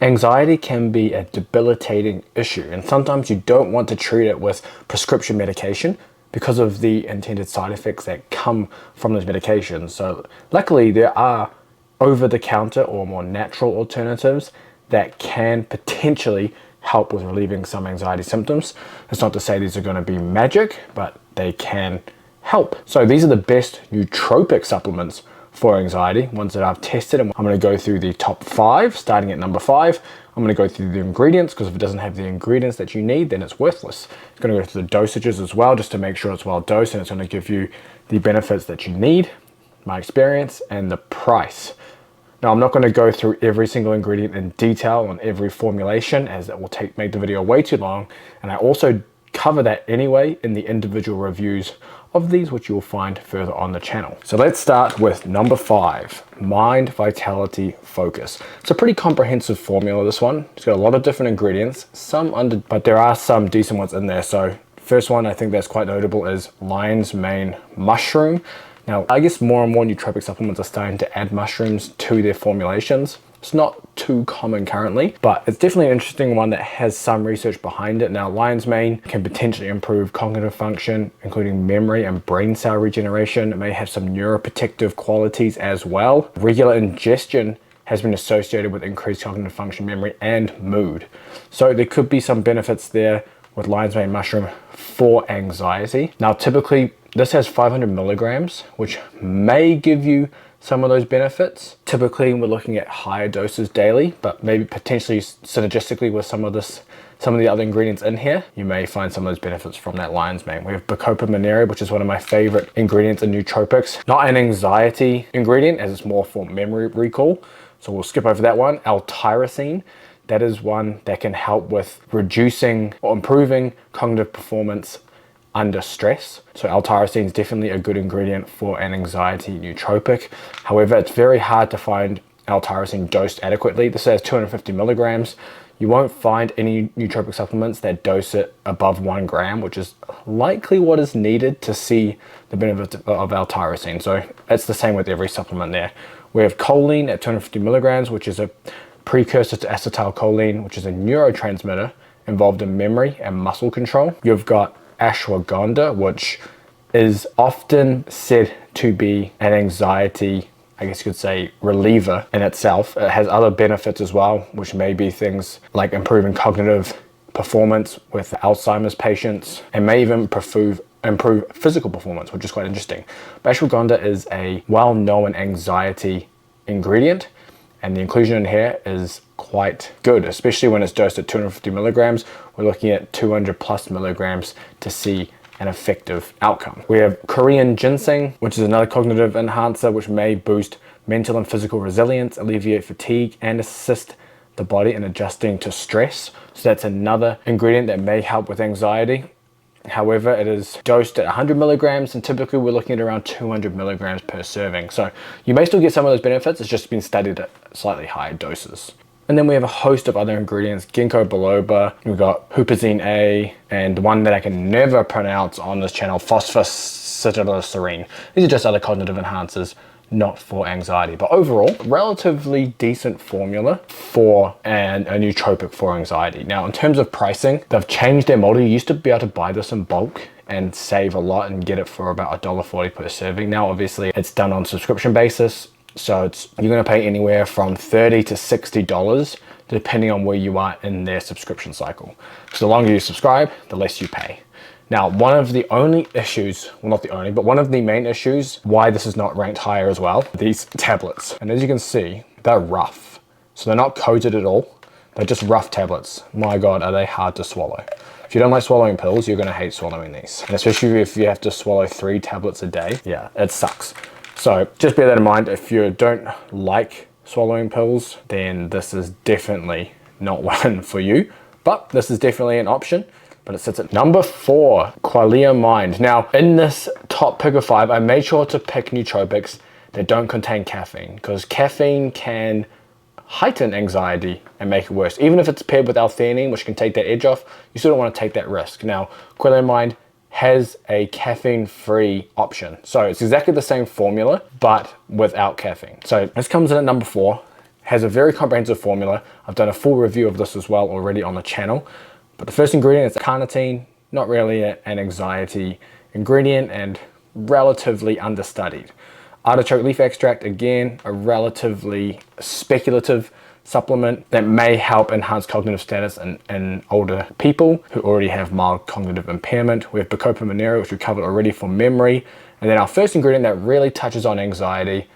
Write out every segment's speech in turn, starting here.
Anxiety can be a debilitating issue, and sometimes you don't want to treat it with prescription medication because of the intended side effects that come from those medications. So luckily there are over-the-counter or more natural alternatives that can potentially help with relieving some anxiety symptoms. It's not to say these are going to be magic, but they can help. So these are the best nootropic supplements for anxiety, ones that I've tested, and I'm going to go through the top 5, starting at number 5. I'm going to go through the ingredients, because if it doesn't have the ingredients that you need, then it's worthless. It's going to go through the dosages as well, just to make sure it's well dosed, and it's going to give you the benefits that you need, my experience, and the price. Now, I'm not going to go through every single ingredient in detail on every formulation, as that will make the video way too long, and I also cover that anyway in the individual reviews of these, which you'll find further on the channel. So let's start with number 5, Mind, Vitality, Focus. It's a pretty comprehensive formula, this one. It's got a lot of different ingredients, but there are some decent ones in there. So first one I think that's quite notable is lion's mane mushroom. Now, I guess more and more nootropic supplements are starting to add mushrooms to their formulations. It's not too common currently, but it's definitely an interesting one that has some research behind it. Now, lion's mane can potentially improve cognitive function, including memory and brain cell regeneration. It may have some neuroprotective qualities as well. Regular ingestion has been associated with increased cognitive function, memory, and mood. So there could be some benefits there with lion's mane mushroom for anxiety. Now, typically this has 500 milligrams, which may give you some of those benefits. Typically we're looking at higher doses daily, but maybe potentially synergistically with some of the other ingredients in here, you may find some of those benefits from that lion's mane. We have Bacopa monnieri, which is one of my favorite ingredients in nootropics. Not an anxiety ingredient, as it's more for memory recall, so we'll skip over that one. L-tyrosine, that is one that can help with reducing or improving cognitive performance under stress. So L-tyrosine is definitely a good ingredient for an anxiety nootropic. However, it's very hard to find L-tyrosine dosed adequately. This says 250 milligrams. You won't find any nootropic supplements that dose it above 1 gram, which is likely what is needed to see the benefits of L-tyrosine. So it's the same with every supplement there. We have choline at 250 milligrams, which is a precursor to acetylcholine, which is a neurotransmitter involved in memory and muscle control. You've got ashwagandha, which is often said to be an anxiety, I guess you could say, reliever in itself. It has other benefits as well, which may be things like improving cognitive performance with Alzheimer's patients, and may even improve physical performance, which is quite interesting. But ashwagandha is a well-known anxiety ingredient, and the inclusion in here is quite good, especially when it's dosed at 250 milligrams. We're looking at 200 plus milligrams to see an effective outcome. We have Korean ginseng, which is another cognitive enhancer, which may boost mental and physical resilience, alleviate fatigue, and assist the body in adjusting to stress. So that's another ingredient that may help with anxiety. However, it is dosed at 100 milligrams, and typically we're looking at around 200 milligrams per serving. So you may still get some of those benefits. It's just been studied at slightly higher doses. And then we have a host of other ingredients, ginkgo biloba, we've got huperzine A, and the one that I can never pronounce on this channel, phosphacetylserine. These are just other cognitive enhancers, not for anxiety. But overall, relatively decent formula for a nootropic for anxiety. Now, in terms of pricing, they've changed their model. You used to be able to buy this in bulk and save a lot and get it for about $1.40 per serving. Now, obviously, it's done on subscription basis. So you're going to pay anywhere from $30 to $60 depending on where you are in their subscription cycle. So the longer you subscribe, the less you pay. Now, one of the only issues, well, not the only, but one of the main issues why this is not ranked higher as well, these tablets. And as you can see, they're rough. So they're not coated at all. They're just rough tablets. My God, are they hard to swallow. If you don't like swallowing pills, you're going to hate swallowing these. And especially if you have to swallow 3 tablets a day, yeah, it sucks. So just bear that in mind. If you don't like swallowing pills, then this is definitely not one for you. But this is definitely an option. But it sits at number 4, Qualia Mind. Now, in this top pick of 5, I made sure to pick nootropics that don't contain caffeine, because caffeine can heighten anxiety and make it worse. Even if it's paired with L-theanine, which can take that edge off, you still don't want to take that risk. Now, Qualia Mind has a caffeine-free option. So it's exactly the same formula, but without caffeine. So this comes in at number 4. Has a very comprehensive formula. I've done a full review of this as well already on the channel. But the first ingredient is carnitine, not really an anxiety ingredient and relatively understudied. Artichoke leaf extract, again, a relatively speculative supplement that may help enhance cognitive status in older people who already have mild cognitive impairment. We have Bacopa monnieri, which we covered already for memory. And then our first ingredient that really touches on anxiety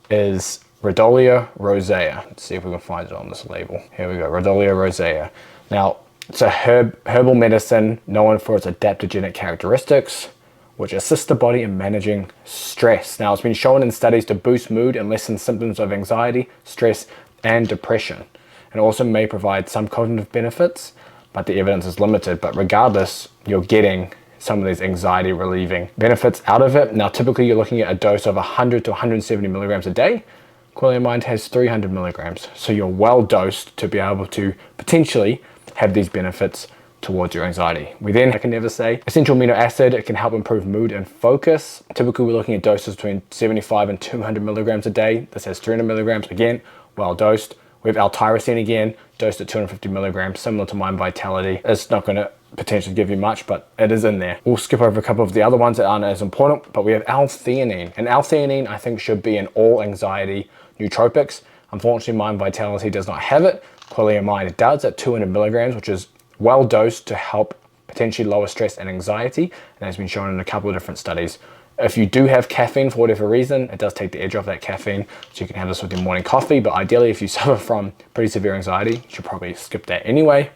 is Rhodiola rosea. Let's see if we can find it on this label. Here we go, Rhodiola rosea. Now, it's a herbal medicine known for its adaptogenic characteristics, which assists the body in managing stress. Now, it's been shown in studies to boost mood and lessen symptoms of anxiety, stress, and depression. And also may provide some cognitive benefits, but the evidence is limited. But regardless, you're getting some of these anxiety relieving benefits out of it. Now, typically you're looking at a dose of 100 to 170 milligrams a day. Qualia Mind has 300 milligrams. So you're well dosed to be able to potentially have these benefits towards your anxiety. We then, I can never say, essential amino acid, it can help improve mood and focus. Typically we're looking at doses between 75 and 200 milligrams a day. This has 300 milligrams, again, well dosed. We have L-tyrosine again, dosed at 250 milligrams, similar to Mind Vitality. It's not gonna potentially give you much, but it is in there. We'll skip over a couple of the other ones that aren't as important, but we have L-theanine. And L-theanine, I think, should be in all anxiety nootropics. Unfortunately, Mind Vitality does not have it. Qualia Mind does at 200 milligrams, which is well dosed to help potentially lower stress and anxiety, and has been shown in a couple of different studies. If you do have caffeine for whatever reason, it does take the edge off that caffeine, so you can have this with your morning coffee, but ideally if you suffer from pretty severe anxiety, you should probably skip that anyway.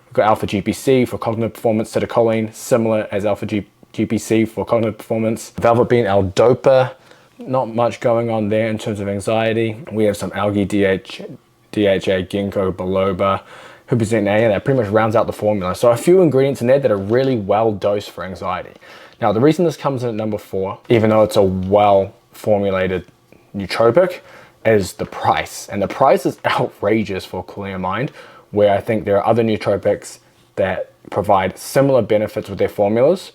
We've got alpha GPC for cognitive performance, citicoline, similar as alpha GPC for cognitive performance. Velvet bean L-dopa, not much going on there in terms of anxiety. We have some algae DHA, ginkgo biloba, huperzine A, and that pretty much rounds out the formula. So a few ingredients in there that are really well dosed for anxiety. Now, the reason this comes in at number 4, even though it's a well formulated nootropic, is the price. And the price is outrageous for Qualia Mind, where I think there are other nootropics that provide similar benefits with their formulas,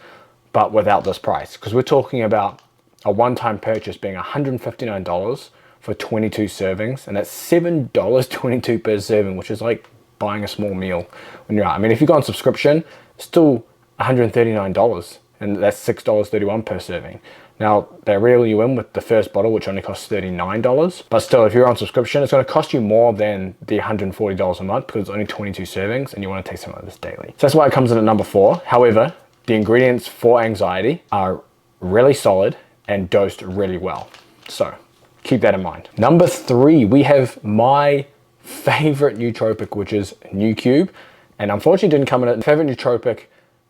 but without this price. Because we're talking about a one-time purchase being $159 for 22 servings, and that's $7.22 per serving, which is like buying a small meal when you're out. I mean, if you go on subscription, it's still $139, and that's $6.31 per serving. Now, they reel you in with the first bottle, which only costs $39, but still, if you're on subscription, it's going to cost you more than the $140 a month because it's only 22 servings, and you want to take some of this daily. So that's why it comes in at number 4. However, the ingredients for anxiety are really solid and dosed really well. So keep that in mind. Number 3, we have my favorite nootropic, which is NuCube, and unfortunately didn't come in at favorite nootropic,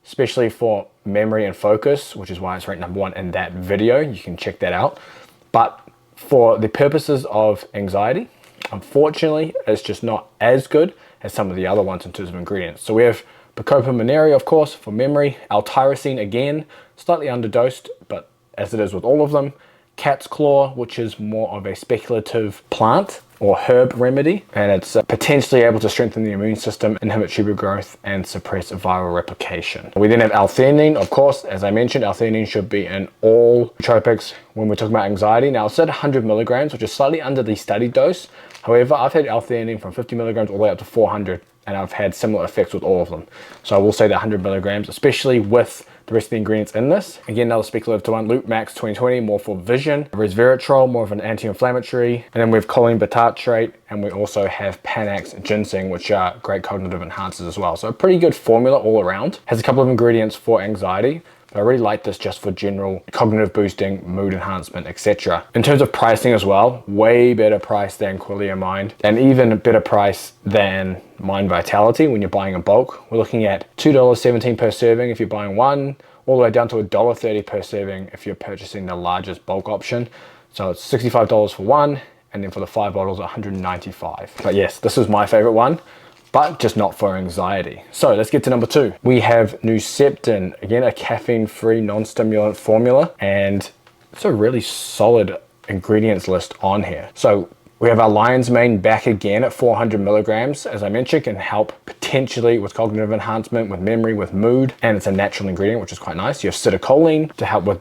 especially for memory and focus, which is why it's ranked number 1 in that video. You can check that out. But for the purposes of anxiety, unfortunately, it's just not as good as some of the other ones in terms of ingredients. So we have Bacopa monnieri, of course, for memory. L-tyrosine, again, slightly underdosed, but as it is with all of them. Cat's claw, which is more of a speculative plant or herb remedy, and it's potentially able to strengthen the immune system, inhibit tuber growth, and suppress viral replication. We then have L-theanine, of course. As I mentioned, L-theanine should be in all nootropics when we're talking about anxiety. Now, it's at 100 milligrams, which is slightly under the study dose. However, I've had L-theanine from 50 milligrams all the way up to 400, and I've had similar effects with all of them. So I will say that 100 milligrams, especially with the rest of the ingredients in this. Again, another speculative one, Loop Max 2020, more for vision. Resveratrol, more of an anti-inflammatory. And then we have choline bitartrate, and we also have Panax ginseng, which are great cognitive enhancers as well. So a pretty good formula all around. Has a couple of ingredients for anxiety, but I really like this just for general cognitive boosting, mood enhancement, etc. In terms of pricing as well, way better price than Qualia Mind, and even a better price than Mind Vitality when you're buying in bulk. We're looking at $2.17 per serving if you're buying one, all the way down to $1.30 per serving if you're purchasing the largest bulk option. So it's $65 for one, and then for the 5 bottles, $195. But yes, this is my favorite one, but just not for anxiety. So let's get to number 2. We have Nuceptin, again, a caffeine-free non-stimulant formula, and it's a really solid ingredients list on here. So we have our lion's mane back again at 400 milligrams. As I mentioned, can help potentially with cognitive enhancement, with memory, with mood, and it's a natural ingredient, which is quite nice. You have citicoline to help with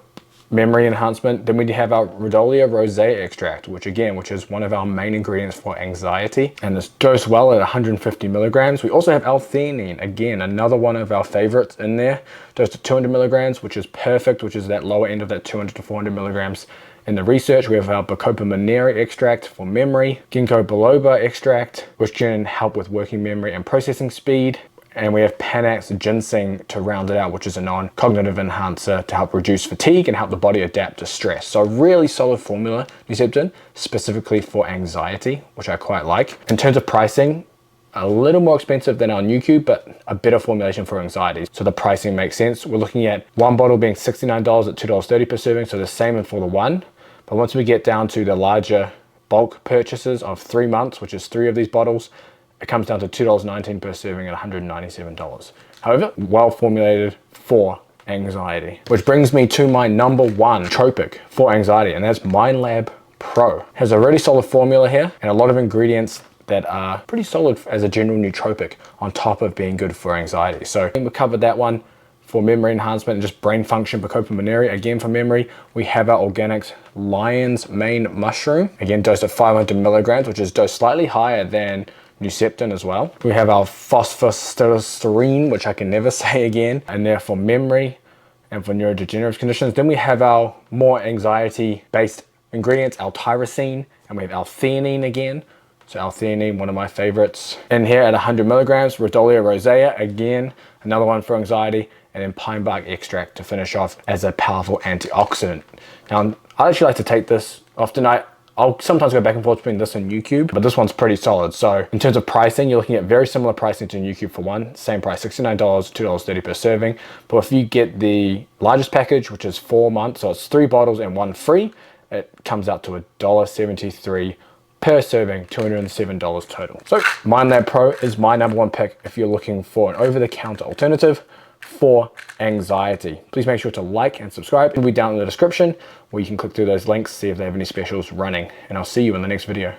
memory enhancement. Then we have our Rhodiola rosea extract, which is one of our main ingredients for anxiety, and it's dosed well at 150 milligrams. We also have L-theanine, again, another one of our favorites in there, dosed at 200 milligrams, which is perfect, which is that lower end of that 200 to 400 milligrams. In the research, we have our Bacopa monnieri extract for memory, Ginkgo biloba extract, which can help with working memory and processing speed. And we have Panax ginseng to round it out, which is a non-cognitive enhancer to help reduce fatigue and help the body adapt to stress. So a really solid formula, Nooceptin, specifically for anxiety, which I quite like. In terms of pricing, a little more expensive than our NuQ, but a better formulation for anxiety. So the pricing makes sense. We're looking at one bottle being $69 at $2.30 per serving, so the same for the one. But once we get down to the larger bulk purchases of 3 months, which is 3 of these bottles, it comes down to $2.19 per serving at $197. However, well formulated for anxiety. Which brings me to my number 1 nootropic for anxiety, and that's MindLab Pro. It has a really solid formula here and a lot of ingredients that are pretty solid as a general nootropic on top of being good for anxiety. So we covered that one. For memory enhancement and just brain function, Bacopa monnieri, again for memory, we have our Organics Lion's Mane Mushroom, again dosed at 500 milligrams, which is dosed slightly higher than Nooceptin as well. We have our phosphosterine, which I can never say again, and they're for memory and for neurodegenerative conditions. Then we have our more anxiety-based ingredients, our tyrosine, and we have L-theanine again. So L-theanine, one of my favorites. In here at 100 milligrams, Rhodiola rosea, again, another one for anxiety, and then pine bark extract to finish off as a powerful antioxidant. Now, I actually like to take this often. I'll sometimes go back and forth between this and NuQ, but this one's pretty solid. So in terms of pricing, you're looking at very similar pricing to NuQ for one. Same price, $69, $2.30 per serving. But if you get the largest package, which is 4 months, so it's 3 bottles and 1 free, it comes out to $1.73 per serving, $207 total. So MindLab Pro is my number 1 pick if you're looking for an over-the-counter alternative for anxiety. Please make sure to like and subscribe. It'll be down in the description where you can click through those links, see if they have any specials running, and I'll see you in the next video.